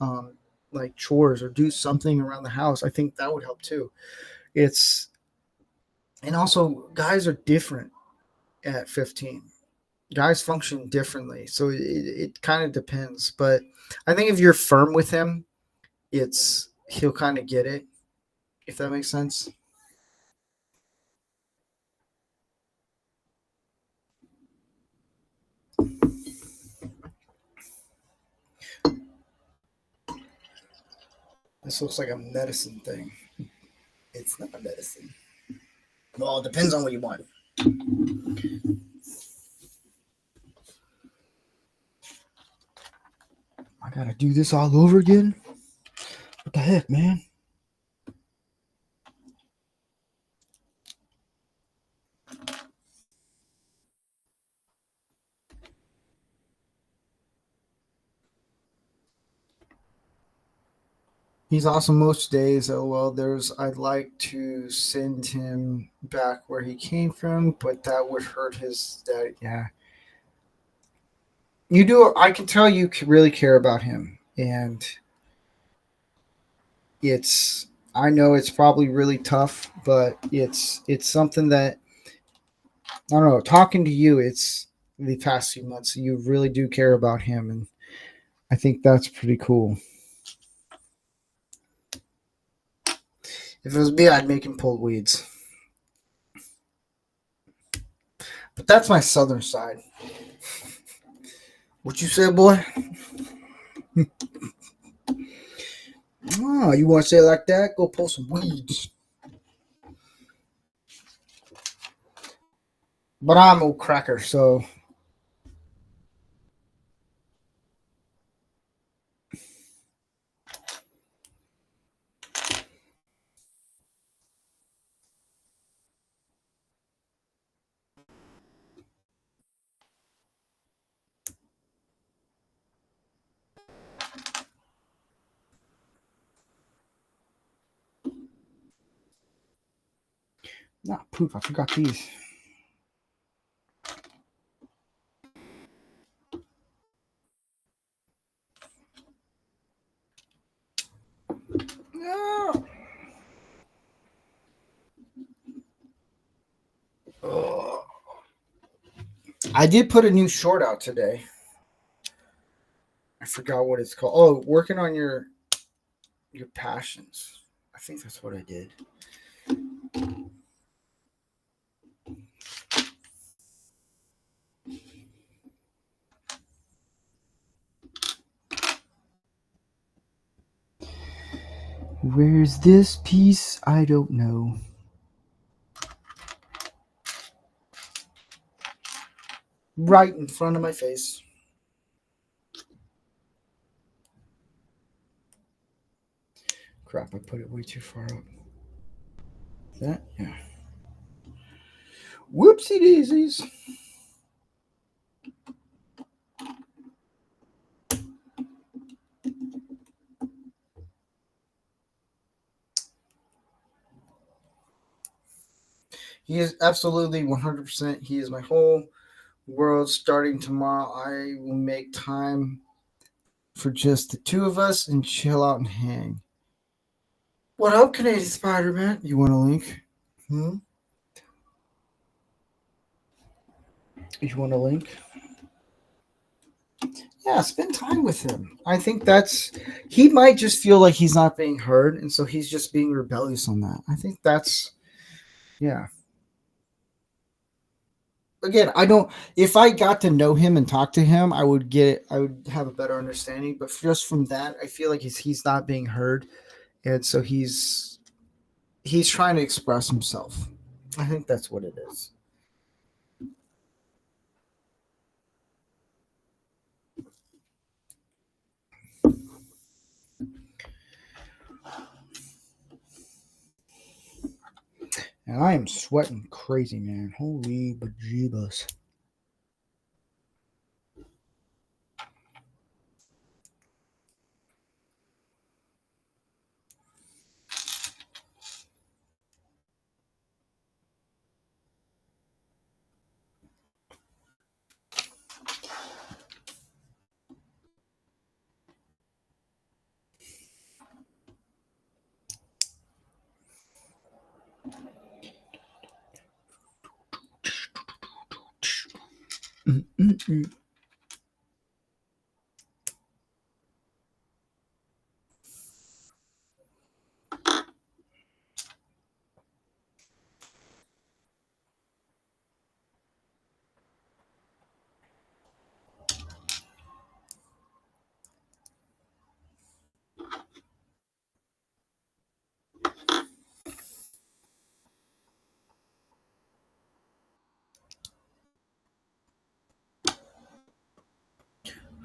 um, like chores or do something around the house. I think that would help too. It's and also guys are different at 15. Guys function differently, so it kind of depends. But I think if you're firm with him, it's he'll kind of get it. If that makes sense. This looks like a medicine thing. It's not a medicine. Well, it depends on what you want. I gotta do this all over again. What the heck, man? He's awesome most days. Oh well, there's. I'd like to send him back where he came from, but that would hurt his dad. Yeah, you do. I can tell you really care about him, and it's. I know it's probably really tough, but it's something that I don't know. Talking to you, it's the past few months. You really do care about him, and I think that's pretty cool. If it was me, I'd make him pull weeds. But that's my southern side. What you said, boy? Oh, you want to say it like that? Go pull some weeds. But I'm a cracker, so nah, poop. I forgot these. No. Oh. I did put a new short out today. I forgot what it's called. Oh, working on your passions. I think that's what I did. Where's this piece? I don't know. Right in front of my face. crap, I put it way too far up. That, yeah. Whoopsie daisies. He is absolutely 100%. He is my whole world. Starting tomorrow, I will make time for just the two of us and chill out and hang. What up, Canadian Spider Man? You want a link? Hmm? You want a link? Yeah, spend time with him. I think he might just feel like he's not being heard, and so he's just being rebellious on that. I think yeah. Again, I don't, if I got to know him and talk to him, I would have a better understanding. But just from that, I feel like he's not being heard, and so he's trying to express himself. I think that's what it is. And I am sweating crazy, man. Holy bejeebus. Mm-mm-mm.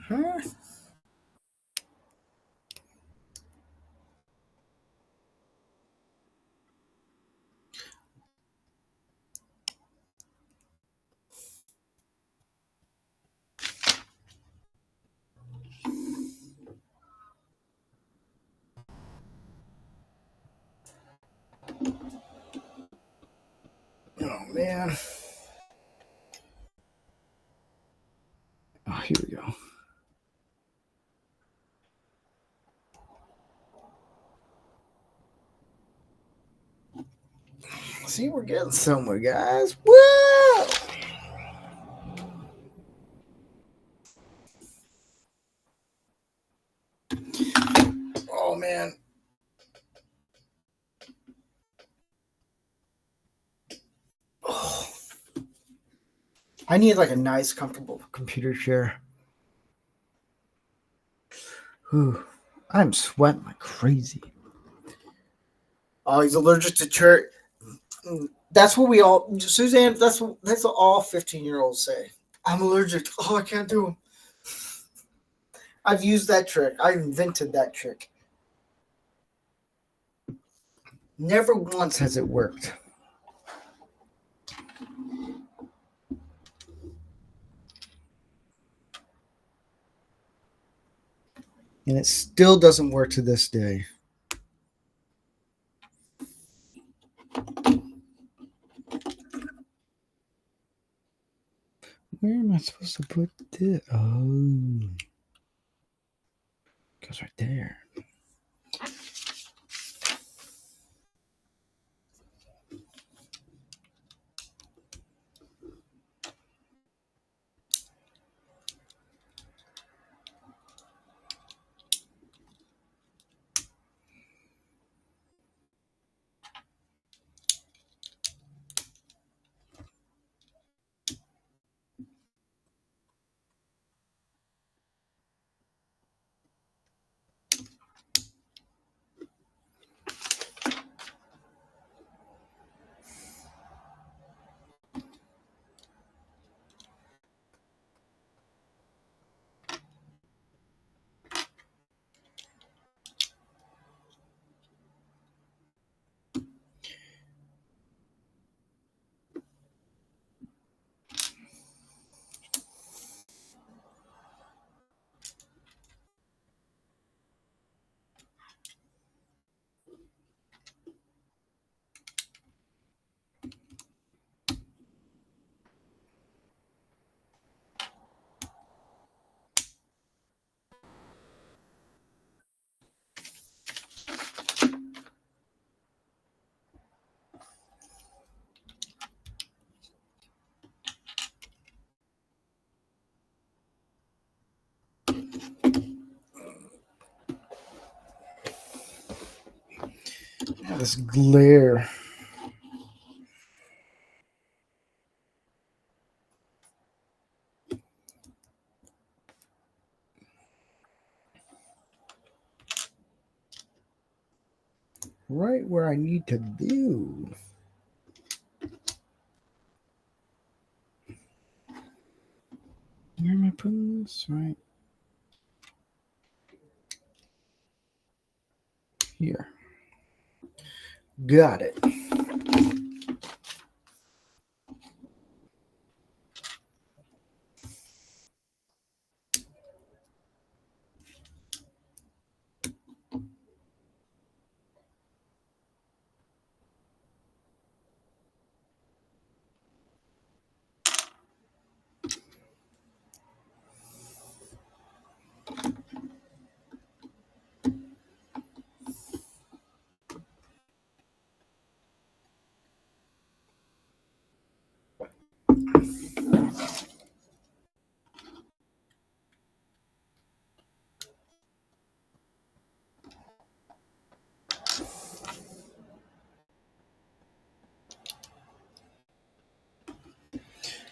Huh? Oh, man. Oh, here we go. See, we're getting somewhere, guys. Whoa! Oh, man. Oh. I need like a nice, comfortable computer chair. Whew. I'm sweating like crazy. Oh, he's allergic to church. That's what we all, Suzanne. That's what all 15-year-olds say. I'm allergic. Oh, I can't do them. I've used that trick. I invented that trick. Never once has it worked. And it still doesn't work to this day. Where am I supposed to put this? Oh, it goes right there. This glare. Right where I need to do. Where am I putting this? Right here. Got it.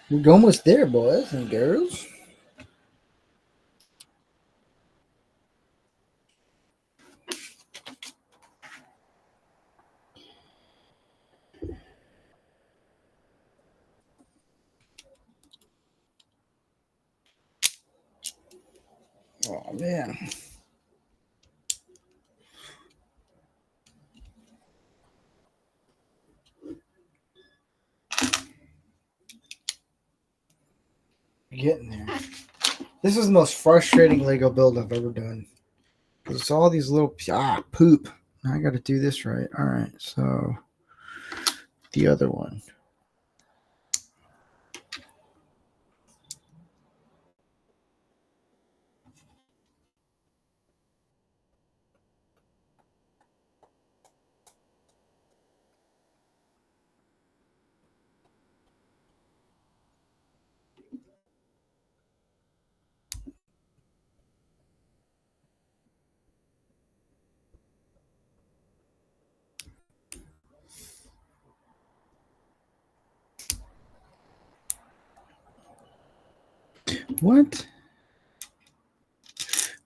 We're almost there, boys and girls. Oh man. Getting there. This is the most frustrating Lego build I've ever done. It's all these little poop. I got to do this right. All right, so the other one. What?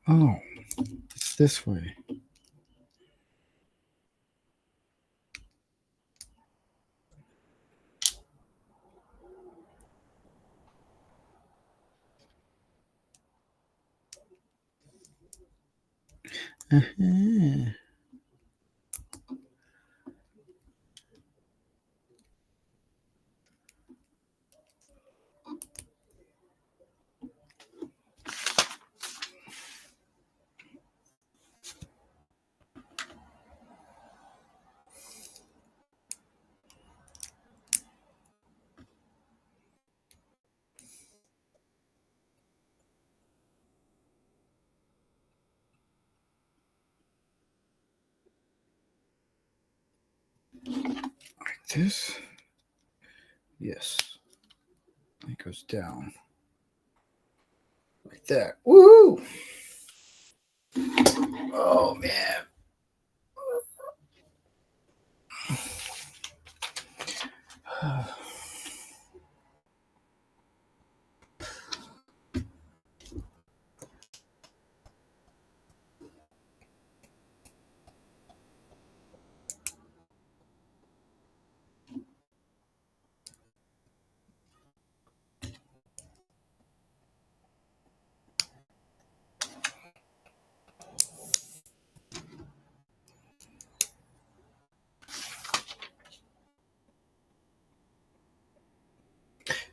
Oh, it's this way. Uh-huh. Like this? Yes. It goes down. Like that. Woo! Oh, man.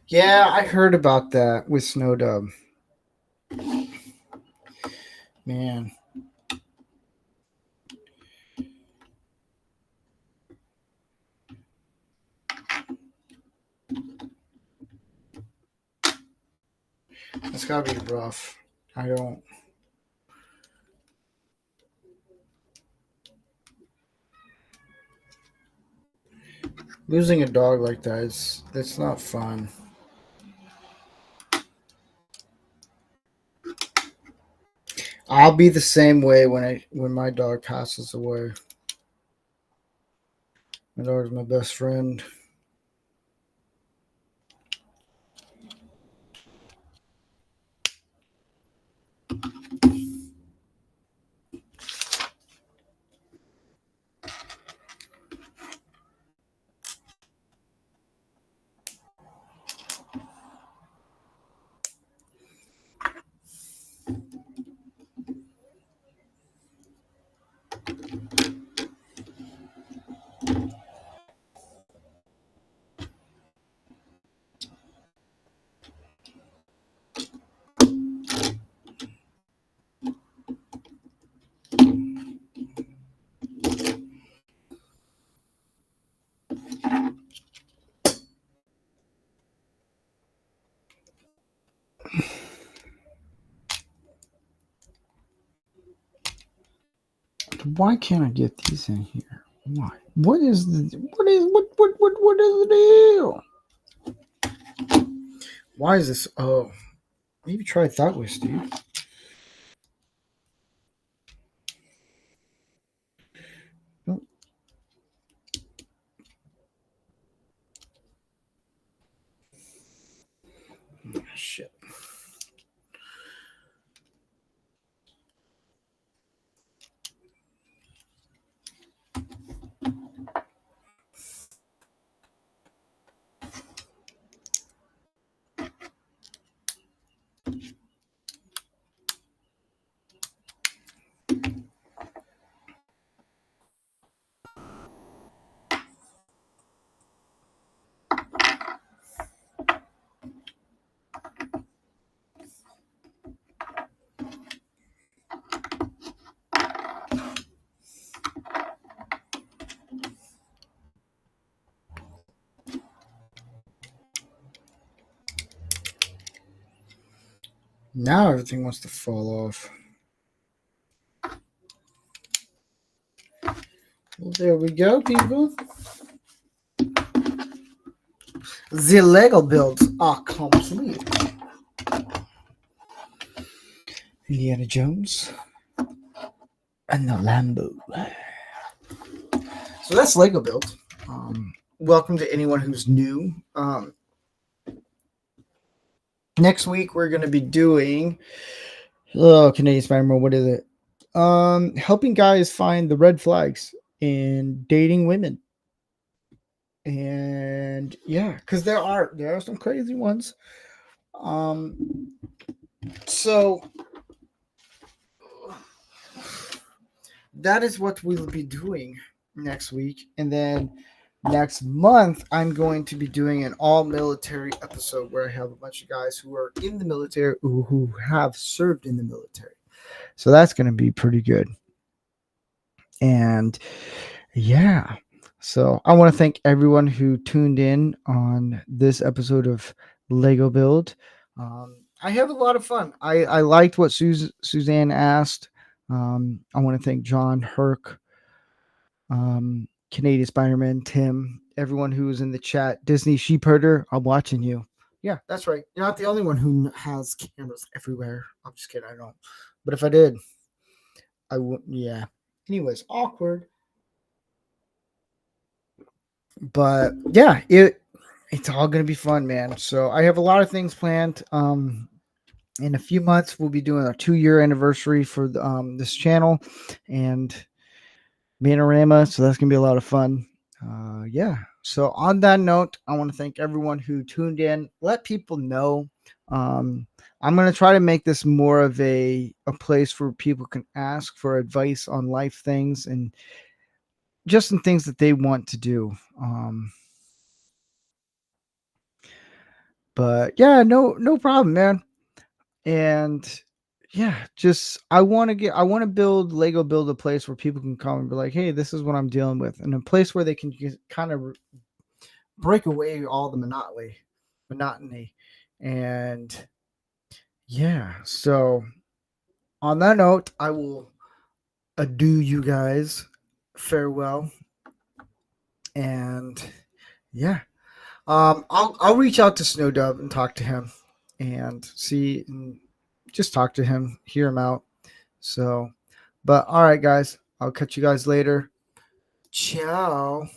Yeah, I heard about that with Snow Dub. Man. That's gotta be rough. I don't. Losing a dog like that is that's not fun. I'll be the same way when my dog passes away. My daughter's my best friend. Why can't I get these in here? Why? What is what is the deal? Why is this? Oh, maybe try it that way, Steve. Oh, shit. Now everything wants to fall off. Well, there we go, people. The Lego builds are complete. Indiana Jones and the Lambo. So that's Lego build. Welcome to anyone who's new. Next week we're going to be doing Canadian Spider-Man. What is it? Helping guys find the red flags in dating women. And yeah, because there are some crazy ones. So that is what we'll be doing next week, and then next month I'm going to be doing an all military episode where I have a bunch of guys who are in the military who have served in the military. So that's going to be pretty good. And yeah, so I want to thank everyone who tuned in on this episode of Lego Build. I have a lot of fun. I liked what Suzanne asked. I want to thank John, Herc, Canadian Spider-Man, Tim, everyone who was in the chat. Disney Sheepherder, I'm watching you. Yeah, that's right. You're not the only one who has cameras everywhere. I'm just kidding. I don't. But if I did, I wouldn't. Yeah. Anyways, awkward. But yeah, it's all gonna be fun, man. So I have a lot of things planned. In a few months, we'll be doing our 2-year anniversary for this channel and Manorama. So that's gonna be a lot of fun. Yeah. So on that note, I want to thank everyone who tuned in. Let people know. I'm going to try to make this more of a place where people can ask for advice on life things and just in things that they want to do. But yeah, no problem, man. And yeah, just I want to build a place where people can come and be like, hey, this is what I'm dealing with, and a place where they can kind of break away all the monotony. And yeah, so on that note, I will adieu you guys. Farewell. And yeah. I'll reach out to Snowdove and talk to him and see and just talk to him, hear him out. So, but all right, guys, I'll catch you guys later. Ciao.